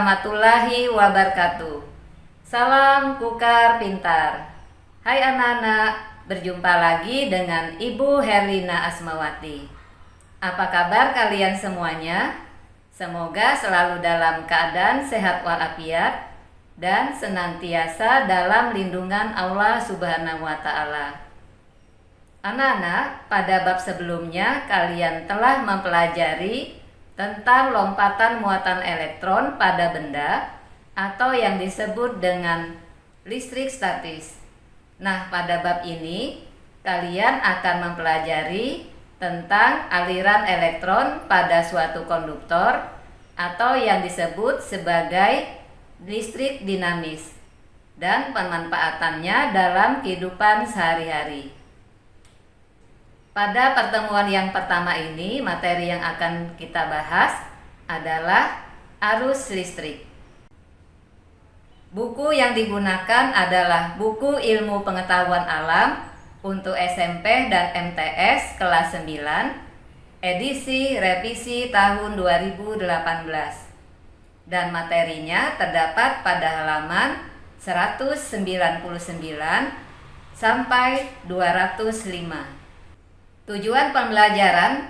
warahmatullahi wabarakatuh. Salam Kukar Pintar. Hai anak-anak, berjumpa lagi dengan Ibu Herlina Asmawati. Apa kabar kalian semuanya? Semoga selalu dalam keadaan sehat walafiat dan senantiasa dalam lindungan Allah Subhanahu wa Ta'ala. Anak-anak, pada bab sebelumnya kalian telah mempelajari tentang lompatan muatan elektron pada benda atau yang disebut dengan listrik statis. Nah, pada bab ini kalian akan mempelajari tentang aliran elektron pada suatu konduktor atau yang disebut sebagai listrik dinamis dan pemanfaatannya dalam kehidupan sehari-hari. Pada pertemuan yang pertama ini, materi yang akan kita bahas adalah arus listrik. Buku yang digunakan adalah buku Ilmu Pengetahuan Alam untuk SMP dan MTS kelas 9, edisi revisi tahun 2018. Dan materinya terdapat pada halaman 199 sampai 205. Tujuan pembelajaran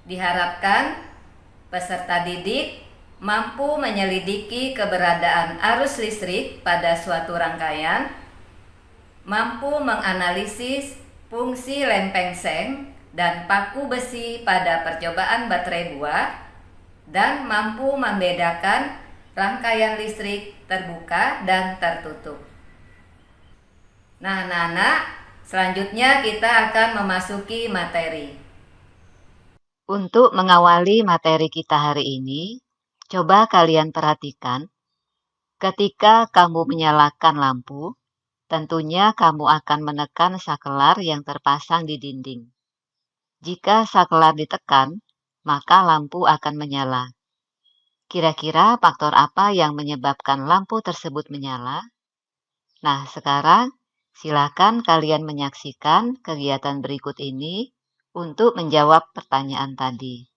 diharapkan peserta didik mampu menyelidiki keberadaan arus listrik pada suatu rangkaian, mampu menganalisis fungsi lempeng seng dan paku besi pada percobaan baterai buah, dan mampu membedakan rangkaian listrik terbuka dan tertutup. Nah, anak-anak, selanjutnya kita akan memasuki materi. Untuk mengawali materi kita hari ini, coba kalian perhatikan, ketika kamu menyalakan lampu, tentunya kamu akan menekan saklar yang terpasang di dinding. Jika saklar ditekan, maka lampu akan menyala. Kira-kira faktor apa yang menyebabkan lampu tersebut menyala? Nah, sekarang silakan kalian menyaksikan kegiatan berikut ini untuk menjawab pertanyaan tadi.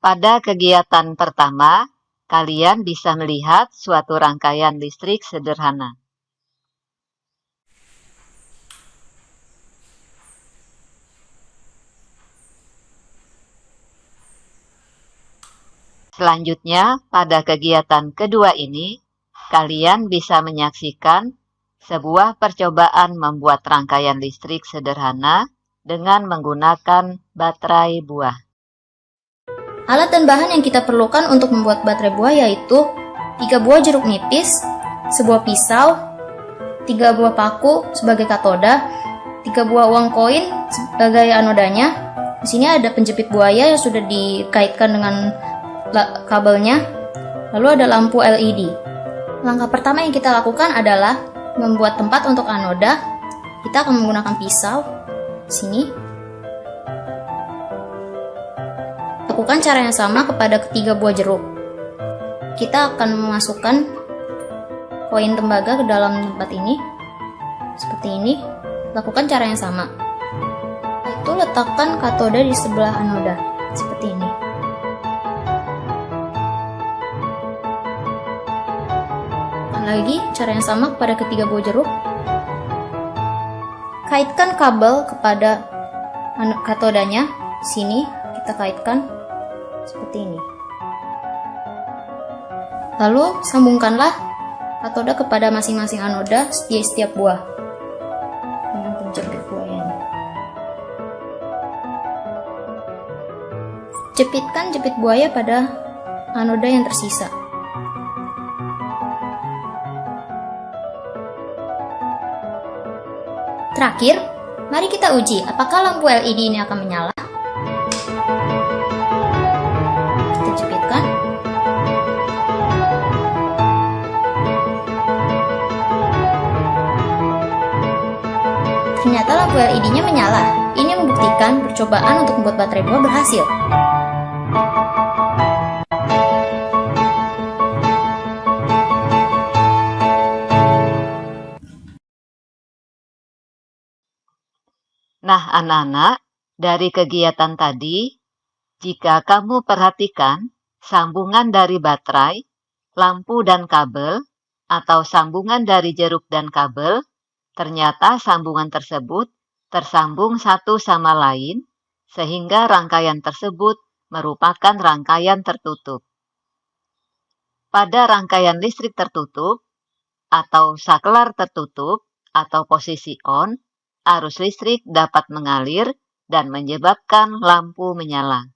Pada kegiatan pertama, kalian bisa melihat suatu rangkaian listrik sederhana. Selanjutnya, pada kegiatan kedua ini, kalian bisa menyaksikan sebuah percobaan membuat rangkaian listrik sederhana dengan menggunakan baterai buah. Alat dan bahan yang kita perlukan untuk membuat baterai buah yaitu 3 buah jeruk nipis, sebuah pisau, 3 buah paku sebagai katoda, 3 buah uang koin sebagai anodanya. Di sini ada penjepit buaya yang sudah dikaitkan dengan kabelnya. Lalu ada lampu LED. Langkah pertama yang kita lakukan adalah membuat tempat untuk anoda. Kita akan menggunakan pisau. Sini. Lakukan cara yang sama kepada ketiga buah jeruk. Kita akan memasukkan koin tembaga ke dalam tempat ini. Seperti ini. Lakukan cara yang sama. Itu letakkan katoda di sebelah anoda. Seperti ini. Lagi cara yang sama kepada ketiga buah jeruk. Kaitkan kabel kepada katodanya. Sini kita kaitkan seperti ini. Lalu sambungkanlah katoda kepada masing-masing anoda di setiap buah dengan penjepit buaya ini. Jepitkan jepit buaya pada anoda yang tersisa. Terakhir, mari kita uji apakah lampu LED ini akan menyala. Kita jepitkan. Ternyata lampu LED-nya menyala. Ini membuktikan percobaan untuk membuat baterai buah berhasil. Nah, anak-anak, dari kegiatan tadi, Jika kamu perhatikan sambungan dari baterai, lampu dan kabel, atau sambungan dari jeruk dan kabel, ternyata sambungan tersebut tersambung satu sama lain, sehingga rangkaian tersebut merupakan rangkaian tertutup. Pada rangkaian listrik tertutup, atau saklar tertutup, atau posisi on, arus listrik dapat mengalir dan menyebabkan lampu menyala.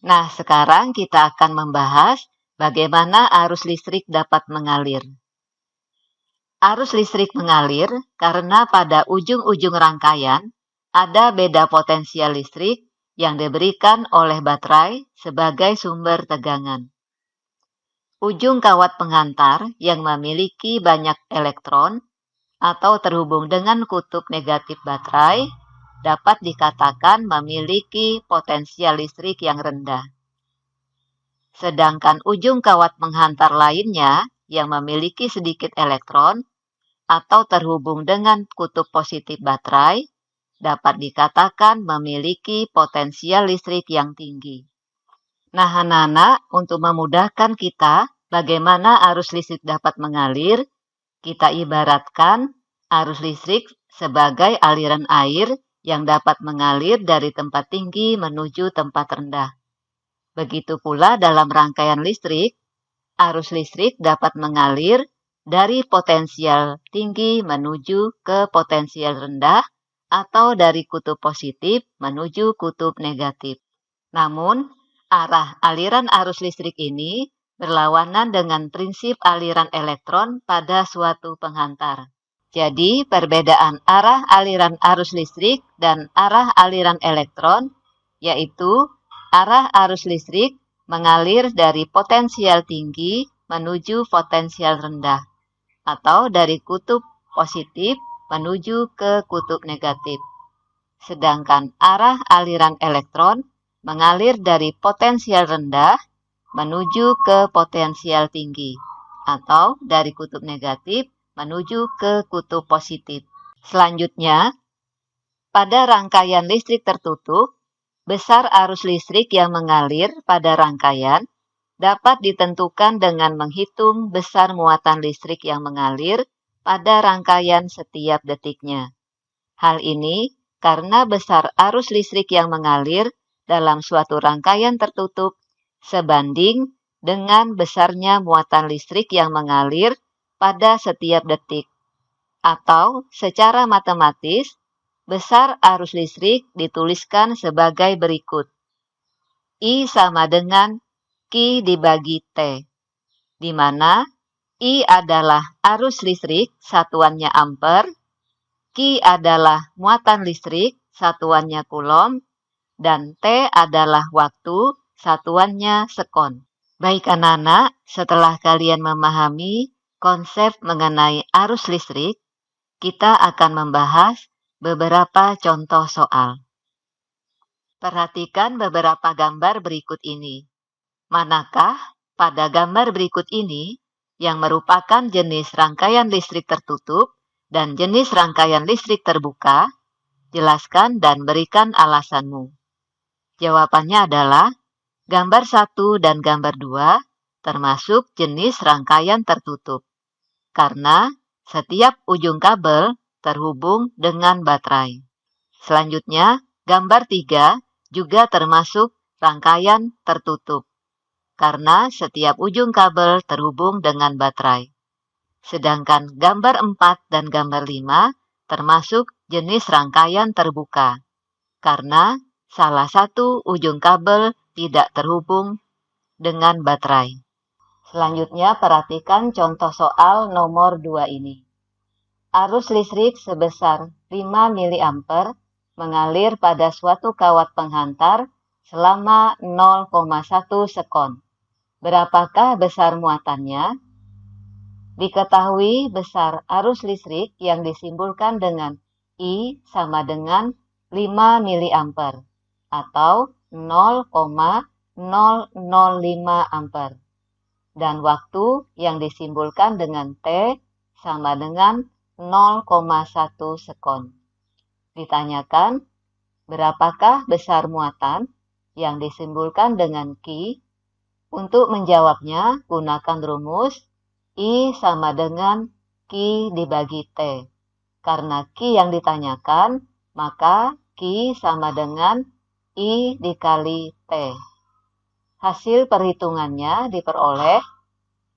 Nah, sekarang kita akan membahas bagaimana arus listrik dapat mengalir. Arus listrik mengalir karena pada ujung-ujung rangkaian ada beda potensial listrik yang diberikan oleh baterai sebagai sumber tegangan. Ujung kawat penghantar yang memiliki banyak elektron atau terhubung dengan kutub negatif baterai dapat dikatakan memiliki potensial listrik yang rendah. Sedangkan ujung kawat penghantar lainnya yang memiliki sedikit elektron atau terhubung dengan kutub positif baterai dapat dikatakan memiliki potensial listrik yang tinggi. Nah, anak-anak, untuk memudahkan kita bagaimana arus listrik dapat mengalir, kita ibaratkan arus listrik sebagai aliran air yang dapat mengalir dari tempat tinggi menuju tempat rendah. Begitu pula dalam rangkaian listrik, arus listrik dapat mengalir dari potensial tinggi menuju ke potensial rendah atau dari kutub positif menuju kutub negatif. Namun, arah aliran arus listrik ini berlawanan dengan prinsip aliran elektron pada suatu penghantar. Jadi, perbedaan arah aliran arus listrik dan arah aliran elektron, yaitu arah arus listrik mengalir dari potensial tinggi menuju potensial rendah, atau dari kutub positif menuju ke kutub negatif. Sedangkan arah aliran elektron mengalir dari potensial rendah menuju ke potensial tinggi, atau dari kutub negatif menuju ke kutub positif. Selanjutnya, pada rangkaian listrik tertutup, besar arus listrik yang mengalir pada rangkaian dapat ditentukan dengan menghitung besar muatan listrik yang mengalir pada rangkaian setiap detiknya. Hal ini karena besar arus listrik yang mengalir dalam suatu rangkaian tertutup sebanding dengan besarnya muatan listrik yang mengalir pada setiap detik. Atau secara matematis, besar arus listrik dituliskan sebagai berikut. I sama dengan Q dibagi T, di mana I adalah arus listrik, satuannya ampere, Q adalah muatan listrik, satuannya coulomb, dan T adalah waktu, satuannya sekon. Baik anak-anak, setelah kalian memahami konsep mengenai arus listrik, kita akan membahas beberapa contoh soal. Perhatikan beberapa gambar berikut ini. Manakah pada gambar berikut ini yang merupakan jenis rangkaian listrik tertutup dan jenis rangkaian listrik terbuka? Jelaskan dan berikan alasanmu. Jawabannya adalah gambar 1 dan gambar 2 termasuk jenis rangkaian tertutup, karena setiap ujung kabel terhubung dengan baterai. Selanjutnya, gambar 3 juga termasuk rangkaian tertutup, karena setiap ujung kabel terhubung dengan baterai. Sedangkan gambar 4 dan gambar 5 termasuk jenis rangkaian terbuka, karena salah satu ujung kabel tidak terhubung dengan baterai. Selanjutnya, perhatikan contoh soal nomor 2 ini. Arus listrik sebesar 5 mA mengalir pada suatu kawat penghantar selama 0,1 sekon. Berapakah besar muatannya? Diketahui besar arus listrik yang disimbolkan dengan I sama dengan 5 mA atau 0,005 ampere. Dan waktu yang disimbolkan dengan T sama dengan 0,1 sekon. Ditanyakan, berapakah besar muatan yang disimbolkan dengan Q. Untuk menjawabnya, gunakan rumus I sama dengan Q dibagi T. Karena Q yang ditanyakan, maka Q sama dengan I dikali T. Hasil perhitungannya diperoleh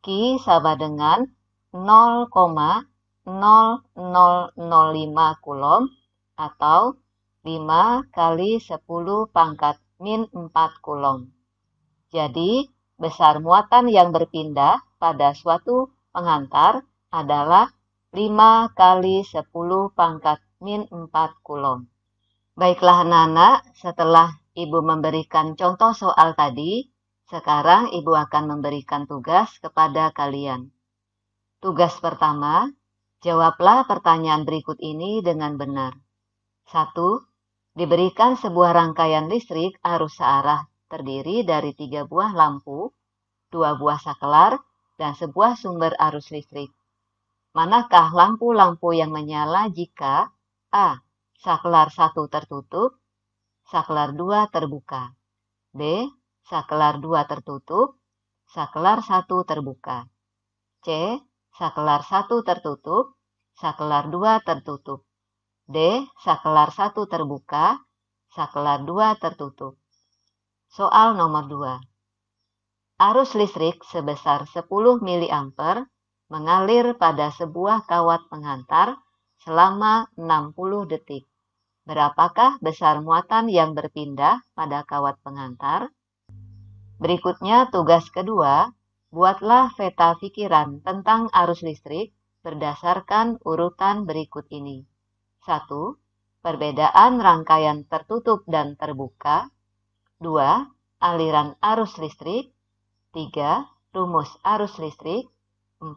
Q sama dengan 0,0005 Coulomb atau 5 kali 10 pangkat min 4 Coulomb. Jadi, besar muatan yang berpindah pada suatu pengantar adalah 5 kali 10 pangkat min 4 Coulomb. Baiklah anak-anak, setelah Ibu memberikan contoh soal tadi, sekarang Ibu akan memberikan tugas kepada kalian. Tugas pertama, jawablah pertanyaan berikut ini dengan benar. 1. Diberikan sebuah rangkaian listrik arus searah terdiri dari 3 buah lampu, 2 buah saklar, dan sebuah sumber arus listrik. Manakah lampu-lampu yang menyala jika A. Saklar 1 tertutup, saklar 2 terbuka. B. Saklar 2 tertutup, saklar 1 terbuka. C. Saklar 1 tertutup, saklar 2 tertutup. D. Saklar 1 terbuka, saklar 2 tertutup. Soal nomor 2. Arus listrik sebesar 10 mA mengalir pada sebuah kawat pengantar selama 60 detik. Berapakah besar muatan yang berpindah pada kawat pengantar? Berikutnya tugas kedua, buatlah peta pikiran tentang arus listrik berdasarkan urutan berikut ini. 1. Perbedaan rangkaian tertutup dan terbuka. 2. Aliran arus listrik. 3. Rumus arus listrik. 4.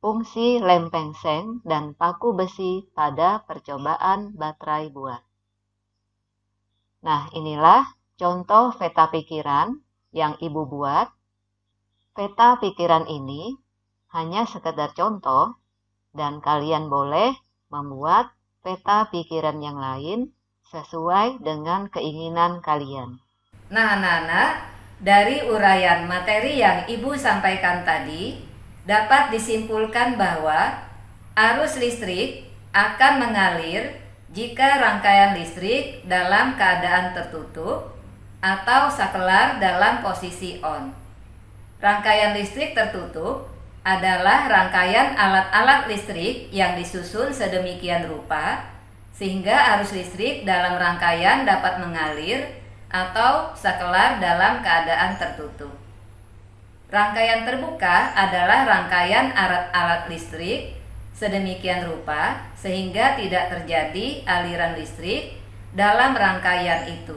Fungsi lempeng seng dan paku besi pada percobaan baterai buah. Nah, inilah contoh peta pikiran yang Ibu buat. Peta pikiran ini hanya sekedar contoh dan kalian boleh membuat peta pikiran yang lain sesuai dengan keinginan kalian. Nah, anak-anak, dari uraian materi yang Ibu sampaikan tadi, dapat disimpulkan bahwa arus listrik akan mengalir jika rangkaian listrik dalam keadaan tertutup atau saklar dalam posisi on. Rangkaian listrik tertutup adalah rangkaian alat-alat listrik yang disusun sedemikian rupa sehingga arus listrik dalam rangkaian dapat mengalir atau saklar dalam keadaan tertutup. Rangkaian terbuka adalah rangkaian alat-alat listrik sedemikian rupa sehingga tidak terjadi aliran listrik dalam rangkaian itu,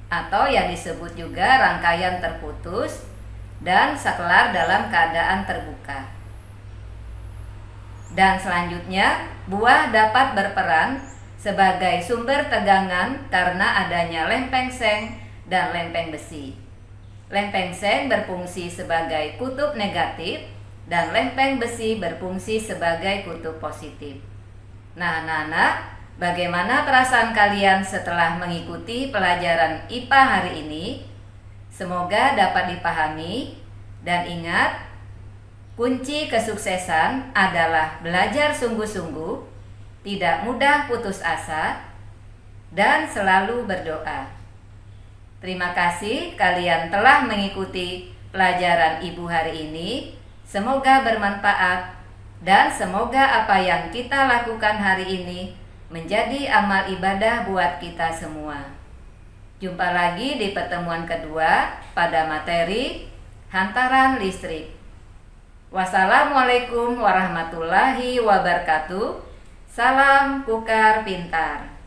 atau yang disebut juga rangkaian terputus dan saklar dalam keadaan terbuka. Dan selanjutnya, buah dapat berperan sebagai sumber tegangan karena adanya lempeng seng dan lempeng besi. Lempeng seng berfungsi sebagai kutub negatif dan lempeng besi berfungsi sebagai kutub positif. Nah, anak-anak, bagaimana perasaan kalian setelah mengikuti pelajaran IPA hari ini? Semoga dapat dipahami dan ingat, kunci kesuksesan adalah belajar sungguh-sungguh, tidak mudah putus asa, dan selalu berdoa. Terima kasih kalian telah mengikuti pelajaran Ibu hari ini. Semoga bermanfaat dan semoga apa yang kita lakukan hari ini menjadi amal ibadah buat kita semua. Jumpa lagi di pertemuan kedua pada materi hantaran listrik. Wassalamualaikum warahmatullahi wabarakatuh. Salam Kukar Pintar.